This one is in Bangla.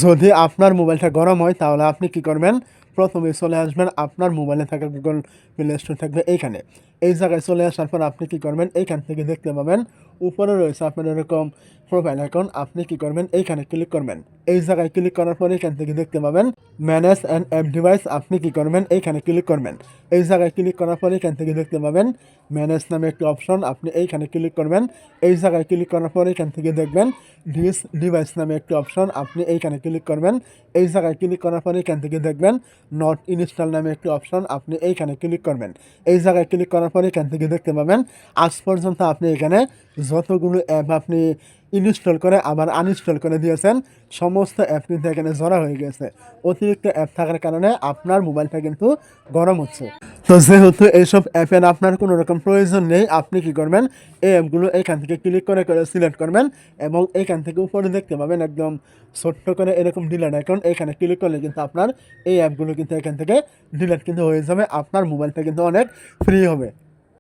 যদি আপনার মোবাইলটা গরম হয় তাহলে আপনি কি করবেন? প্রথমে চলে আসবেন আপনার মোবাইলে থাকা Google Play Store থাকবে এইখানে। এই জায়গায় চলে আসার পর আপনি কি করবেন? এইখান থেকে দেখতে পাবেন উপরে রয়েছে আপনার এরকম প্রোফাইল আইকন। আপনি কি করবেন? এইখানে ক্লিক করবেন। এই জায়গায় ক্লিক করার পর এখান থেকে দেখতে পাবেন ম্যানেজ অ্যান্ড অ্যাপ ডিভাইস। আপনি কি করবেন? এইখানে ক্লিক করবেন। এই জায়গায় ক্লিক করার পর এখান থেকে দেখতে পাবেন ম্যানেজ নামে একটি অপশন। আপনি এইখানে ক্লিক করবেন। এই জায়গায় ক্লিক করার পর এখান থেকে দেখবেন দিস ডিভাইস নামে একটি অপশন। আপনি এইখানে ক্লিক করবেন। এই জায়গায় ক্লিক করার পর এখান থেকে দেখবেন নট ইনস্টল নামে একটি অপশন। আপনি এইখানে ক্লিক করবেন। এই জায়গায় ক্লিক করার পর এখান থেকে দেখতে পাবেন আজ পর্যন্ত আপনি এখানে যতগুলো অ্যাপ আপনি ইনস্টল করে আবার আনইনস্টল করে দিয়েছেন সমস্ত অ্যাপ কিন্তু এখানে জড়া হয়ে গেছে। অতিরিক্ত অ্যাপ থাকার কারণে আপনার মোবাইলটা কিন্তু গরম হচ্ছে। তো যেহেতু এইসব অ্যাপের আপনার কোনো রকম প্রয়োজন নেই, আপনি কি করবেন? এই অ্যাপগুলো এখান থেকে ক্লিক করে সিলেক্ট করবেন এবং এইখান থেকে উপরে দেখতে পাবেন একদম ছোট্ট করে এরকম ডিলিট আইকন। এখানে ক্লিক করলে কিন্তু আপনার এই অ্যাপগুলো কিন্তু এখান থেকে ডিলিট কিন্তু হয়ে যাবে। আপনার মোবাইলটা কিন্তু অনেক ফ্রি হবে।